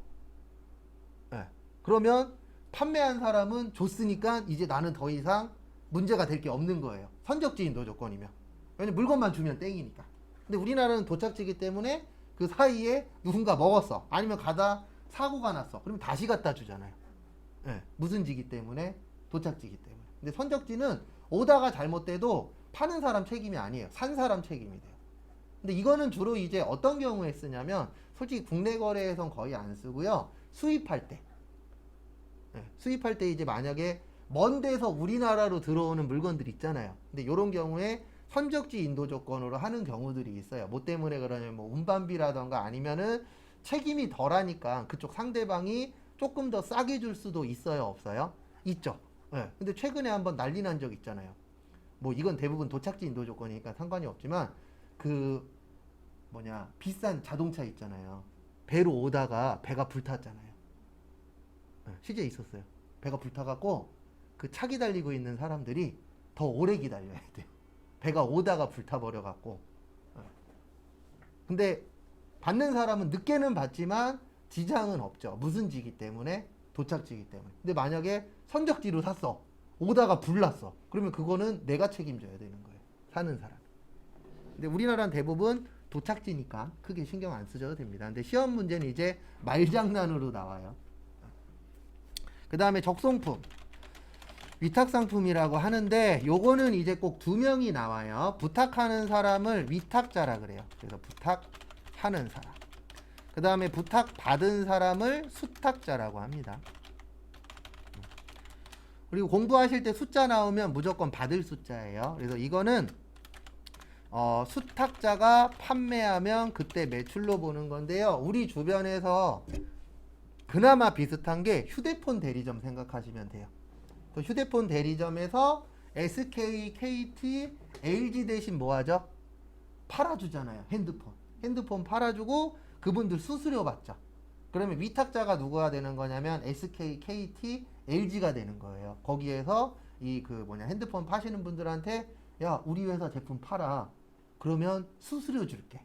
Speaker 1: 네. 그러면 판매한 사람은 줬으니까 이제 나는 더 이상 문제가 될 게 없는 거예요. 선적지 인도 조건이면. 왜냐면 물건만 주면 땡이니까. 근데 우리나라는 도착지기 때문에 그 사이에 누군가 먹었어. 아니면 가다 사고가 났어. 그러면 다시 갖다 주잖아요. 네. 무슨 지기 때문에? 도착지기 때문에. 근데 선적지는 오다가 잘못돼도 파는 사람 책임이 아니에요. 산 사람 책임이 돼요. 근데 이거는 주로 이제 어떤 경우에 쓰냐면 솔직히 국내 거래에선 거의 안 쓰고요. 수입할 때. 네. 수입할 때 이제 만약에 먼 데서 우리나라로 들어오는 물건들 있잖아요. 근데 이런 경우에 선적지 인도 조건으로 하는 경우들이 있어요. 뭐 때문에 그러냐면 뭐 운반비라던가 아니면은 책임이 덜하니까 그쪽 상대방이 조금 더 싸게 줄 수도 있어요, 없어요? 있죠. 네. 근데 최근에 한번 난리 난 적 있잖아요. 뭐 이건 대부분 도착지 인도 조건이니까 상관이 없지만 비싼 자동차 있잖아요. 배로 오다가 배가 불탔잖아요. 네. 실제 있었어요. 배가 불타갖고 그 차 기다리고 있는 사람들이 더 오래 기다려야 돼요. 배가 오다가 불타버려갖고. 근데 받는 사람은 늦게는 받지만 지장은 없죠. 무슨 지기 때문에? 도착지기 때문에. 근데 만약에 선적지로 샀어. 오다가 불났어. 그러면 그거는 내가 책임져야 되는 거예요. 사는 사람. 근데 우리나라는 대부분 도착지니까 크게 신경 안 쓰셔도 됩니다. 근데 시험 문제는 이제 말장난으로 나와요. 그 다음에 적송품. 위탁상품이라고 하는데 요거는 이제 꼭 두 명이 나와요. 부탁하는 사람을 위탁자라 그래요. 그래서 부탁하는 사람. 그 다음에 부탁받은 사람을 수탁자라고 합니다. 그리고 공부하실 때 숫자 나오면 무조건 받을 숫자예요. 그래서 이거는 수탁자가 판매하면 그때 매출로 보는 건데요. 우리 주변에서 그나마 비슷한 게 휴대폰 대리점 생각하시면 돼요. 또 휴대폰 대리점에서 SK, KT, LG 대신 뭐 하죠? 팔아주잖아요. 핸드폰 팔아주고 그분들 수수료 받죠. 그러면 위탁자가 누구가 되는 거냐면 SK, KT, LG가 되는 거예요. 거기에서 핸드폰 파시는 분들한테 야, 우리 회사 제품 팔아. 그러면 수수료 줄게.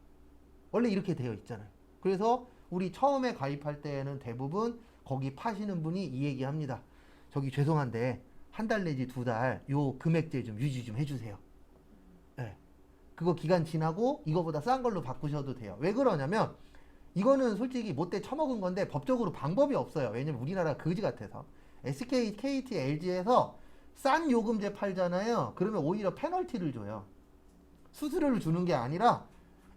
Speaker 1: 원래 이렇게 되어 있잖아요. 그래서 우리 처음에 가입할 때는 대부분 거기 파시는 분이 이 얘기 합니다. 저기 죄송한데 한 달 내지 두 달 요 금액대 좀 유지 좀 해주세요. 네. 그거 기간 지나고 이거보다 싼 걸로 바꾸셔도 돼요. 왜 그러냐면 이거는 솔직히 못돼 처먹은 건데 법적으로 방법이 없어요. 왜냐면 우리나라 거지 같아서. SK, KT, LG에서 싼 요금제 팔잖아요. 그러면 오히려 페널티를 줘요. 수수료를 주는 게 아니라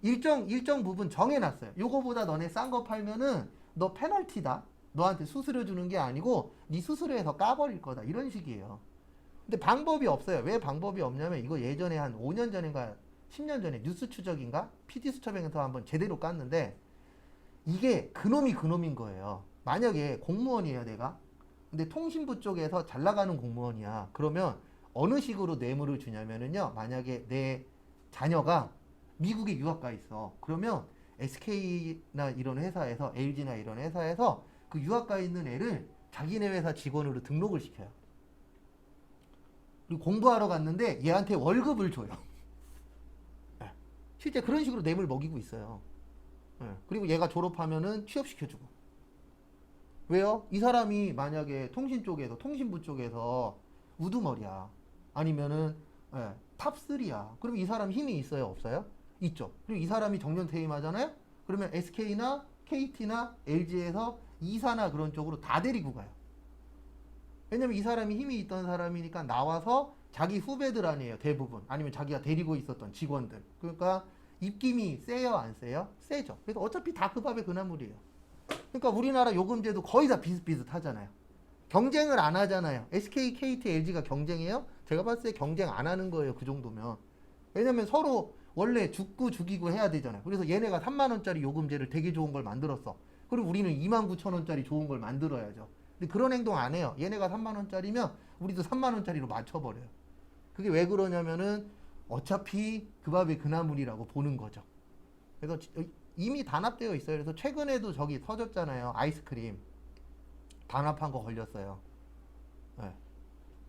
Speaker 1: 일정 부분 정해놨어요. 요거보다 너네 싼 거 팔면은 너 페널티다. 너한테 수수료 주는 게 아니고 네 수수료에서 까버릴 거다. 이런 식이에요. 근데 방법이 없어요. 왜 방법이 없냐면 이거 예전에 한 5년 전인가 10년 전에 뉴스 추적인가 PD수첩에서 한번 제대로 깠는데 이게 그놈인 거예요. 만약에 공무원이에요, 내가. 근데 통신부 쪽에서 잘 나가는 공무원이야. 그러면 어느 식으로 뇌물을 주냐면은요. 만약에 내 자녀가 미국에 유학 가 있어. 그러면 SK나 이런 회사에서 LG나 이런 회사에서 그 유학 가 있는 애를 자기네 회사 직원으로 등록을 시켜요. 그리고 공부하러 갔는데 얘한테 월급을 줘요. 실제 그런 식으로 뇌물 먹이고 있어요. 그리고 얘가 졸업하면은 취업시켜주고. 왜요? 이 사람이 만약에 통신부 쪽에서 우두머리야. 아니면은 탑3야. 그럼 이 사람 힘이 있어요? 없어요? 있죠. 그리고 이 사람이 정년 퇴임하잖아요? 그러면 SK나 KT나 LG에서 이사나 그런 쪽으로 다 데리고 가요. 왜냐면 이 사람이 힘이 있던 사람이니까 나와서 자기 후배들 아니에요, 대부분. 아니면 자기가 데리고 있었던 직원들. 그러니까 입김이 세요, 안 세요? 세죠. 그래서 어차피 다 그 밥의 그 나물이에요. 그러니까 우리나라 요금제도 거의 다 비슷비슷하잖아요. 경쟁을 안 하잖아요. SK, KT, LG가 경쟁해요? 제가 봤을 때 경쟁 안 하는 거예요, 그 정도면. 왜냐면 서로 원래 죽고 죽이고 해야 되잖아요. 그래서 얘네가 3만 원짜리 요금제를 되게 좋은 걸 만들었어. 그리고 우리는 2만 9천 원짜리 좋은 걸 만들어야죠. 근데 그런 행동 안 해요. 얘네가 3만 원짜리면 우리도 3만 원짜리로 맞춰버려요. 그게 왜 그러냐면은 어차피 그 밥의 그 나물이라고 보는 거죠. 그래서 이미 단합되어 있어요. 그래서 최근에도 저기 터졌잖아요. 아이스크림 단합한 거 걸렸어요. 네.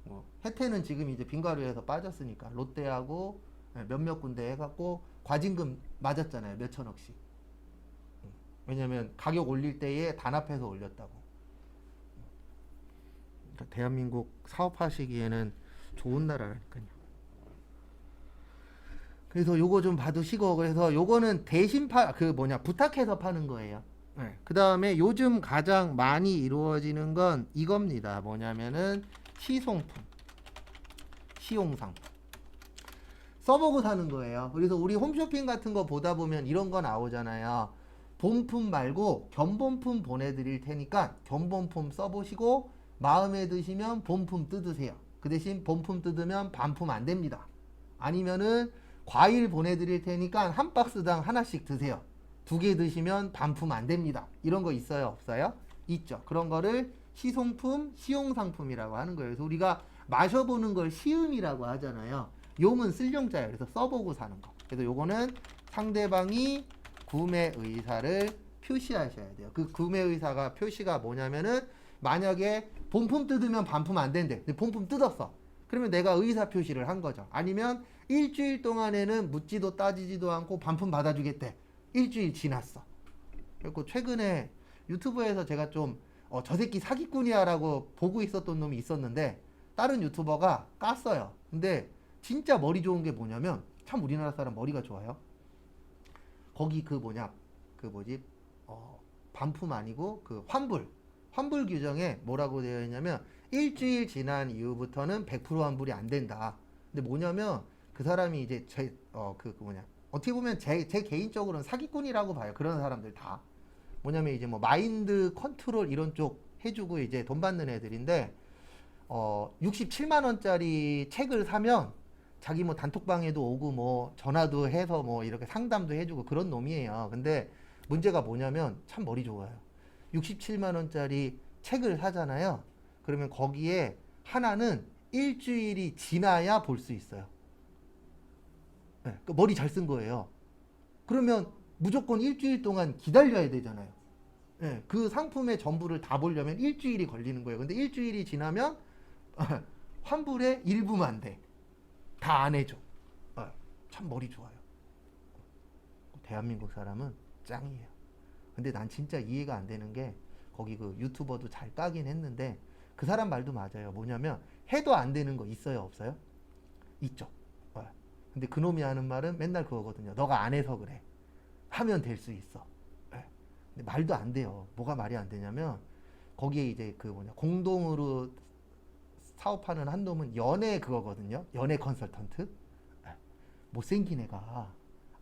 Speaker 1: 뭐 혜태는 지금 이제 빙과류에서 빠졌으니까 롯데하고 몇몇 군데 해갖고 과징금 맞았잖아요. 몇 천억씩. 왜냐면 가격 올릴 때에 단합해서 올렸다고. 그러니까 대한민국 사업하시기에는 좋은 나라라니까요. 그래서 요거 좀 봐두시고, 그래서 요거는 대신 부탁해서 파는 거예요. 네. 그 다음에 요즘 가장 많이 이루어지는 건 이겁니다. 뭐냐면은 시송품, 시용상품. 써보고 사는 거예요. 그래서 우리 홈쇼핑 같은 거 보다 보면 이런 거 나오잖아요. 본품 말고 견본품 보내드릴 테니까 견본품 써보시고 마음에 드시면 본품 뜯으세요. 그 대신 본품 뜯으면 반품 안 됩니다. 아니면은 과일 보내드릴 테니까 한 박스당 하나씩 드세요. 2개 드시면 반품 안 됩니다. 이런 거 있어요? 없어요? 있죠. 그런 거를 시송품, 시용상품이라고 하는 거예요. 그래서 우리가 마셔보는 걸 시음이라고 하잖아요. 용은 쓸 용자예요. 그래서 써보고 사는 거. 그래서 요거는 상대방이 구매 의사를 표시하셔야 돼요. 그 구매 의사가 표시가 뭐냐면은 만약에 본품 뜯으면 반품 안 된대. 근데 본품 뜯었어. 그러면 내가 의사 표시를 한 거죠. 아니면 일주일 동안에는 묻지도 따지지도 않고 반품 받아주겠대. 일주일 지났어. 그리고 최근에 유튜브에서 제가 좀 저 새끼 사기꾼이야 라고 보고 있었던 놈이 있었는데 다른 유튜버가 깠어요. 근데 진짜 머리 좋은 게 뭐냐면 참 우리나라 사람 머리가 좋아요. 거기 반품 아니고 그 환불 규정에 뭐라고 되어 있냐면 일주일 지난 이후부터는 100% 환불이 안 된다. 근데 뭐냐면 그 사람이 이제 어떻게 보면 제 개인적으로는 사기꾼이라고 봐요. 그런 사람들 다. 뭐냐면 이제 뭐 마인드 컨트롤 이런 쪽 해주고 이제 돈 받는 애들인데 67만 원짜리 책을 사면 자기 뭐 단톡방에도 오고 뭐 전화도 해서 뭐 이렇게 상담도 해주고 그런 놈이에요. 근데 문제가 뭐냐면 참 머리 좋아요. 67만 원짜리 책을 사잖아요. 그러면 거기에 하나는 일주일이 지나야 볼 수 있어요. 네, 그 머리 잘 쓴 거예요. 그러면 무조건 일주일 동안 기다려야 되잖아요. 네, 그 상품의 전부를 다 보려면 일주일이 걸리는 거예요. 근데 일주일이 지나면 환불의 일부만 돼. 다 안 해줘. 참 머리 좋아요. 대한민국 사람은 짱이에요. 근데 난 진짜 이해가 안 되는 게 거기 그 유튜버도 잘 까긴 했는데 그 사람 말도 맞아요. 뭐냐면 해도 안 되는 거 있어요? 없어요? 있죠. 근데 그놈이 하는 말은 맨날 그거거든요. 너가 안 해서 그래. 하면 될 수 있어. 근데 말도 안 돼요. 뭐가 말이 안 되냐면 거기에 이제 공동으로 사업하는 한 놈은 연애 그거거든요. 연애 컨설턴트. 못생긴 애가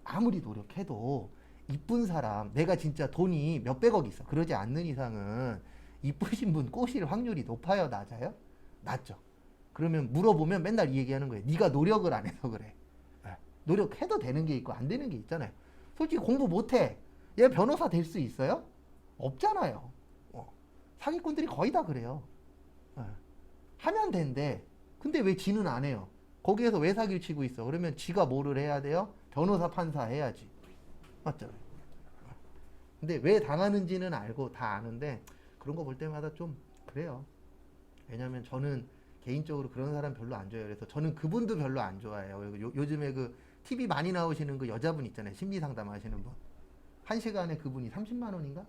Speaker 1: 아무리 노력해도 이쁜 사람, 내가 진짜 돈이 몇백억 있어. 그러지 않는 이상은 이쁘신 분 꼬실 확률이 높아요, 낮아요? 낮죠. 그러면 물어보면 맨날 이 얘기하는 거예요. 네가 노력을 안 해서 그래. 노력해도 되는 게 있고 안 되는 게 있잖아요. 솔직히 공부 못해. 얘 변호사 될 수 있어요? 없잖아요. 사기꾼들이 거의 다 그래요. 하면 된대. 근데 왜 지는 안 해요? 거기에서 왜 사기를 치고 있어? 그러면 지가 뭐를 해야 돼요? 변호사 판사 해야지. 맞잖아요. 근데 왜 당하는지는 알고 다 아는데 그런 거 볼 때마다 좀 그래요. 왜냐면 저는 개인적으로 그런 사람 별로 안 좋아해요. 그래서 저는 그분도 별로 안 좋아해요. 요즘에 그 TV 많이 나오시는 그 여자분 있잖아요. 심리 상담 하시는 분. 1시간에 그분이 30만 원인가?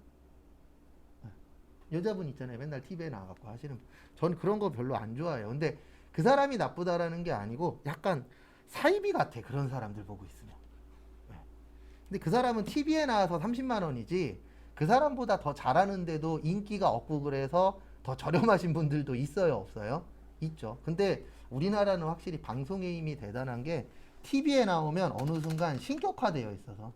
Speaker 1: 여자분 있잖아요. 맨날 TV에 나와갖고 하시는 분. 전 그런 거 별로 안 좋아해요. 근데 그 사람이 나쁘다라는 게 아니고 약간 사이비 같아. 그런 사람들 보고 있으면. 네. 근데 그 사람은 TV에 나와서 30만 원이지 그 사람보다 더 잘하는데도 인기가 없고 그래서 더 저렴하신 분들도 있어요, 없어요? 있죠. 근데 우리나라는 확실히 방송의 힘이 대단한 게 TV에 나오면 어느 순간 신격화되어 있어서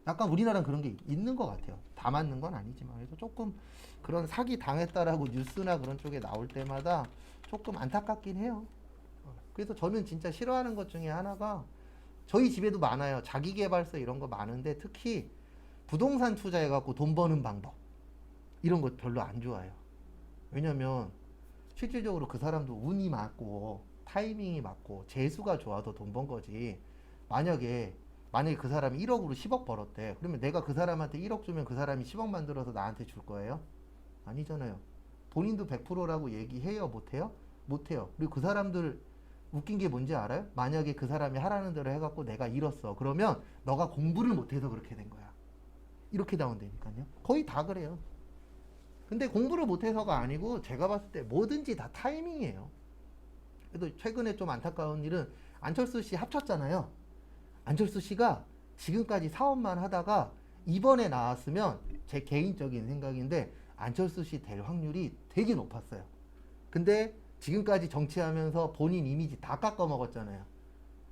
Speaker 1: 약간 우리나라는 그런 게 있는 것 같아요. 다 맞는 건 아니지만 그래서 조금 그런 사기 당했다라고 뉴스나 그런 쪽에 나올 때마다 조금 안타깝긴 해요. 그래서 저는 진짜 싫어하는 것 중에 하나가 저희 집에도 많아요. 자기계발서 이런 거 많은데 특히 부동산 투자해갖고 돈 버는 방법 이런 거 별로 안 좋아해요. 왜냐면 실질적으로 그 사람도 운이 맞고 타이밍이 맞고 재수가 좋아서 돈 번 거지. 만약에 그 사람이 1억으로 10억 벌었대. 그러면 내가 그 사람한테 1억 주면 그 사람이 10억 만들어서 나한테 줄 거예요? 아니잖아요. 본인도 100%라고 얘기해요? 못해요? 못해요. 그리고 그 사람들 웃긴 게 뭔지 알아요? 만약에 그 사람이 하라는 대로 해갖고 내가 잃었어. 그러면 너가 공부를 못해서 그렇게 된 거야. 이렇게 나온다니까요. 거의 다 그래요. 근데 공부를 못해서가 아니고 제가 봤을 때 뭐든지 다 타이밍이에요. 그래도 최근에 좀 안타까운 일은 안철수 씨 합쳤잖아요. 안철수 씨가 지금까지 사업만 하다가 이번에 나왔으면 제 개인적인 생각인데 안철수 씨 될 확률이 되게 높았어요. 근데 지금까지 정치하면서 본인 이미지 다 깎아먹었잖아요.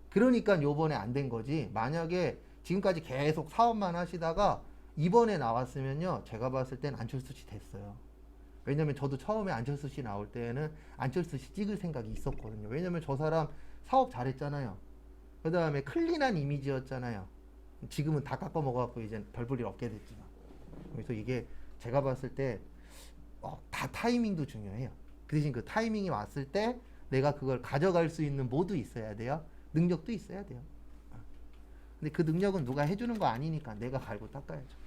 Speaker 1: 그러니까 요번에 안 된 거지. 만약에 지금까지 계속 사업만 하시다가 이번에 나왔으면요. 제가 봤을 땐 안철수 씨 됐어요. 왜냐면 저도 처음에 안철수 씨 나올 때는 안철수 씨 찍을 생각이 있었거든요. 왜냐면 저 사람 사업 잘했잖아요. 그 다음에 클린한 이미지였잖아요. 지금은 다 깎아먹어갖고 이제 별 볼 일 없게 됐지만. 그래서 이게 제가 봤을 때 다 타이밍도 중요해요. 그 대신 그 타이밍이 왔을 때 내가 그걸 가져갈 수 있는 뭐도 있어야 돼요. 능력도 있어야 돼요. 근데 그 능력은 누가 해주는 거 아니니까 내가 갈고 닦아야죠.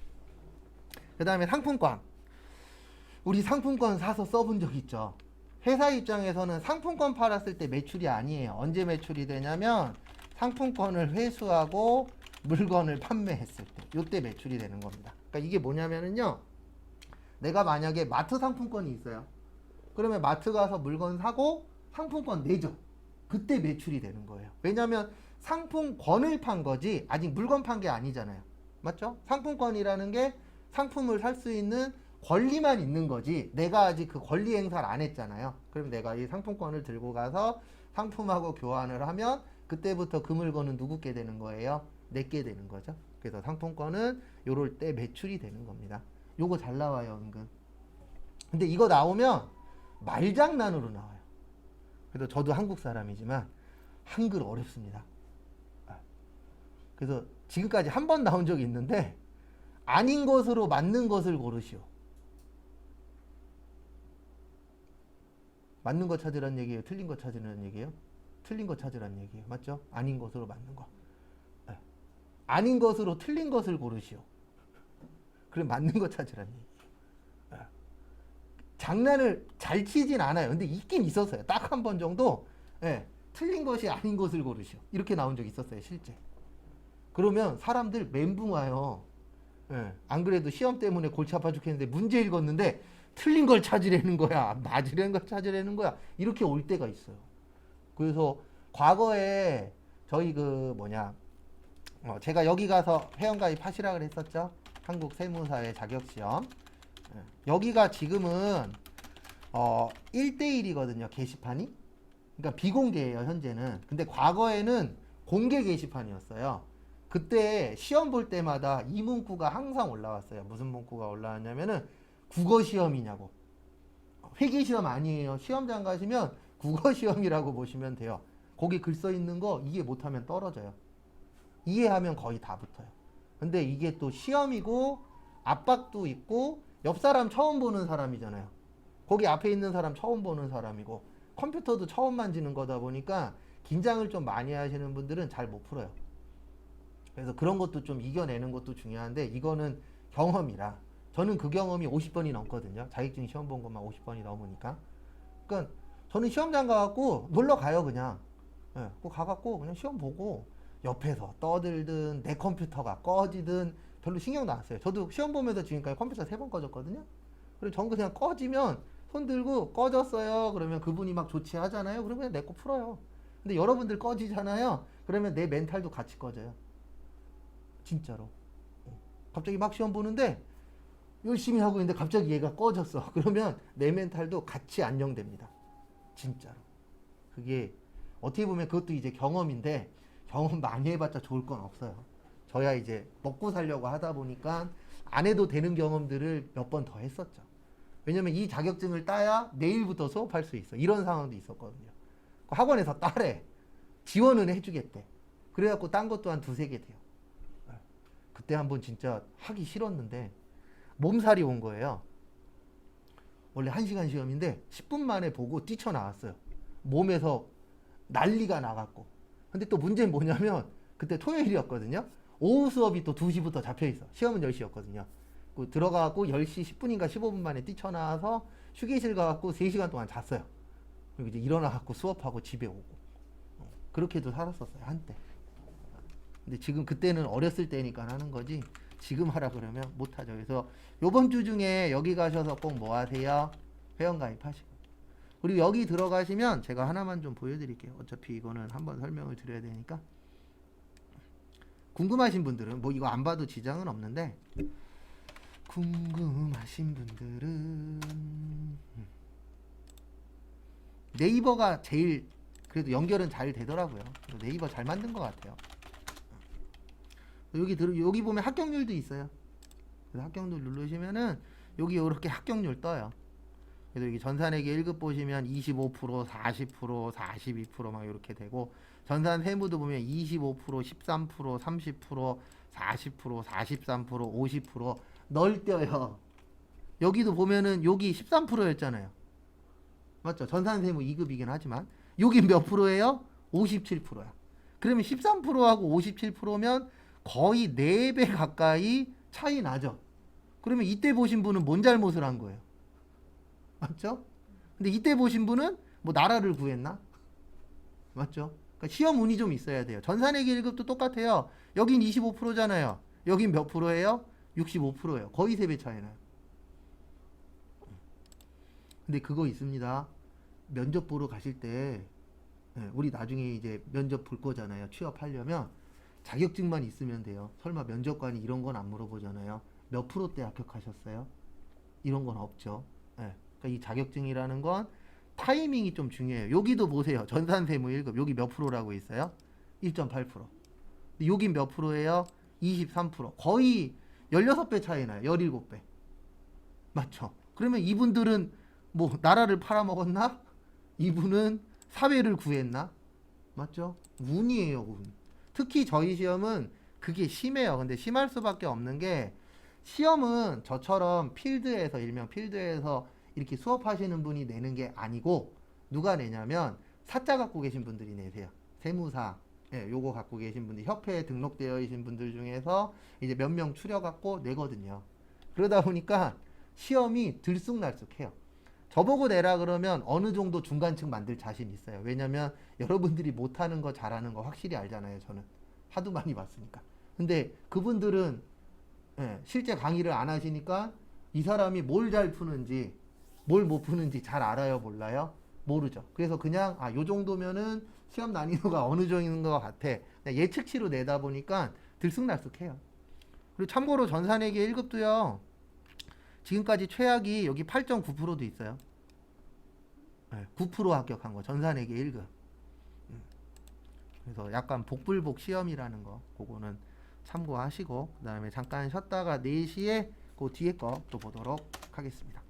Speaker 1: 그 다음에 상품권. 우리 상품권 사서 써본 적 있죠. 회사 입장에서는 상품권 팔았을 때 매출이 아니에요. 언제 매출이 되냐면 상품권을 회수하고 물건을 판매했을 때 요때 매출이 되는 겁니다. 그러니까 이게 뭐냐면은요. 내가 만약에 마트 상품권이 있어요. 그러면 마트 가서 물건 사고 상품권 내죠. 그때 매출이 되는 거예요. 왜냐면 상품권을 판 거지 아직 물건 판 게 아니잖아요. 맞죠? 상품권이라는 게 상품을 살 수 있는 권리만 있는 거지 내가 아직 그 권리 행사를 안 했잖아요. 그럼 내가 이 상품권을 들고 가서 상품하고 교환을 하면 그때부터 그 물건은 누구께 되는 거예요? 내게 되는 거죠. 그래서 상품권은 요럴 때 매출이 되는 겁니다. 요거 잘 나와요, 은근. 근데 이거 나오면 말장난으로 나와요. 그래서 저도 한국 사람이지만 한글 어렵습니다. 그래서 지금까지 한 번 나온 적이 있는데 아닌 것으로 맞는 것을 고르시오. 맞는 거 찾으란 얘기예요? 틀린 거 찾으란 얘기예요? 틀린 거 찾으란 얘기예요. 맞죠? 아닌 것으로 맞는 거. 네. 아닌 것으로 틀린 것을 고르시오. 그럼 맞는 거 찾으란 얘기예요. 네. 장난을 잘 치진 않아요. 근데 있긴 있었어요. 딱 한 번 정도. 네. 틀린 것이 아닌 것을 고르시오. 이렇게 나온 적 있었어요. 실제. 그러면 사람들 멘붕 와요. 네. 안 그래도 시험 때문에 골치 아파 죽겠는데 문제 읽었는데 틀린 걸 찾으려는 거야. 맞으려는 걸 찾으려는 거야. 이렇게 올 때가 있어요. 그래서 과거에 저희 제가 여기 가서 회원가입 하시라 그랬었죠. 한국 세무사회 자격시험. 여기가 지금은 1대1이거든요. 게시판이. 그러니까 비공개예요. 현재는. 근데 과거에는 공개 게시판이었어요. 그때 시험 볼 때마다 이 문구가 항상 올라왔어요. 무슨 문구가 올라왔냐면은 국어 시험이냐고. 회계 시험 아니에요. 시험장 가시면 국어 시험이라고 보시면 돼요. 거기 글 써 있는 거 이해 못하면 떨어져요. 이해하면 거의 다 붙어요. 근데 이게 또 시험이고 압박도 있고 옆 사람 처음 보는 사람이잖아요. 거기 앞에 있는 사람 처음 보는 사람이고 컴퓨터도 처음 만지는 거다 보니까 긴장을 좀 많이 하시는 분들은 잘 못 풀어요. 그래서 그런 것도 좀 이겨내는 것도 중요한데 이거는 경험이라 저는 그 경험이 50번이 넘거든요. 자격증 시험 본 것만 50번이 넘으니까. 그러니까 저는 시험장 가갖고 놀러 가요 그냥. 예, 가갖고 그냥 시험 보고 옆에서 떠들든 내 컴퓨터가 꺼지든 별로 신경도 안 써요. 저도 시험 보면서 지금까지 컴퓨터 3번 꺼졌거든요. 그리고 전 그냥 꺼지면 손 들고 꺼졌어요. 그러면 그분이 막 조치하잖아요. 그러면 내 거 풀어요. 근데 여러분들 꺼지잖아요. 그러면 내 멘탈도 같이 꺼져요. 진짜로. 갑자기 막 시험 보는데 열심히 하고 있는데 갑자기 얘가 꺼졌어. 그러면 내 멘탈도 같이 안정됩니다. 진짜로. 그게 어떻게 보면 그것도 이제 경험인데 경험 많이 해봤자 좋을 건 없어요. 저야 이제 먹고 살려고 하다 보니까 안 해도 되는 경험들을 몇 번 더 했었죠. 왜냐면 이 자격증을 따야 내일부터 수업할 수 있어. 이런 상황도 있었거든요. 학원에서 따래. 지원은 해주겠대. 그래갖고 딴 것도 한 두세 개 돼요. 그때 한번 진짜 하기 싫었는데 몸살이 온 거예요. 원래 1시간 시험인데 10분 만에 보고 뛰쳐나왔어요. 몸에서 난리가 나갔고. 근데 또 문제는 뭐냐면 그때 토요일이었거든요. 오후 수업이 또 2시부터 잡혀있어. 시험은 10시였거든요. 들어가갖고 10시 10분인가 15분 만에 뛰쳐나와서 휴게실 가갖고 3시간 동안 잤어요. 그리고 이제 일어나갖고 수업하고 집에 오고. 그렇게도 살았었어요, 한때. 근데 지금 그때는 어렸을 때니까 하는 거지 지금 하라 그러면 못하죠. 그래서 요번 주 중에 여기 가셔서 꼭 뭐 하세요? 회원가입하시고. 그리고 여기 들어가시면 제가 하나만 좀 보여드릴게요. 어차피 이거는 한번 설명을 드려야 되니까. 궁금하신 분들은 뭐 이거 안 봐도 지장은 없는데 궁금하신 분들은 네이버가 제일 그래도 연결은 잘 되더라고요. 네이버 잘 만든 것 같아요. 여기 보면 합격률도 있어요. 그래서 합격률 누르시면은 여기 이렇게 합격률 떠요. 그래서 여기 전산회계 1급 보시면 25%, 40%, 42%막 이렇게 되고 전산 세무도 보면 25%, 13%, 30%, 40%, 43%, 50% 널뛰어요. 여기도 보면은 여기 13%였잖아요. 맞죠? 전산 세무 2급이긴 하지만 여기 몇 프로예요? 57%야. 그러면 13%하고 57%면 거의 4배 가까이 차이 나죠. 그러면 이때 보신 분은 뭔 잘못을 한 거예요? 맞죠? 근데 이때 보신 분은 뭐 나라를 구했나? 맞죠? 그러니까 시험 운이 좀 있어야 돼요. 전산회계 1급도 똑같아요. 여긴 25%잖아요. 여긴 몇 프로예요? 65%예요. 거의 3배 차이 나요. 근데 그거 있습니다. 면접 보러 가실 때 우리 나중에 이제 면접 볼 거잖아요. 취업하려면 자격증만 있으면 돼요. 설마 면접관이 이런 건 안 물어보잖아요. 몇 프로대 합격하셨어요? 이런 건 없죠. 그러니까 이 자격증이라는 건 타이밍이 좀 중요해요. 여기도 보세요. 전산세무 1급 여기 몇 프로라고 있어요? 1.8%. 근데 여긴 몇 프로예요? 23%. 거의 16배 차이 나요. 17배. 맞죠? 그러면 이분들은 뭐 나라를 팔아먹었나? 이분은 사회를 구했나? 맞죠? 운이에요, 운. 특히 저희 시험은 그게 심해요. 근데 심할 수밖에 없는 게 시험은 저처럼 필드에서 일명 필드에서 이렇게 수업하시는 분이 내는 게 아니고 누가 내냐면 사자 갖고 계신 분들이 내세요. 세무사 요거 갖고 계신 분들 협회에 등록되어 계신 분들 중에서 이제 몇 명 추려 갖고 내거든요. 그러다 보니까 시험이 들쑥날쑥해요. 저보고 내라 그러면 어느 정도 중간층 만들 자신 있어요. 왜냐면 여러분들이 못하는 거 잘하는 거 확실히 알잖아요. 저는 하도 많이 봤으니까. 근데 그분들은 실제 강의를 안 하시니까 이 사람이 뭘 잘 푸는지 뭘 못 푸는지 잘 알아요? 몰라요? 모르죠. 그래서 그냥 요 정도면은 시험 난이도가 어느 정도인 것 같아. 예측치로 내다 보니까 들쑥날쑥해요. 그리고 참고로 전산회계 1급도요. 지금까지 최악이 여기 8.9%도 있어요. 9% 합격한 거 전산회계 1급. 그래서 약간 복불복 시험이라는 거 그거는 참고하시고 그 다음에 잠깐 쉬었다가 4시에 그 뒤에 거 또 보도록 하겠습니다.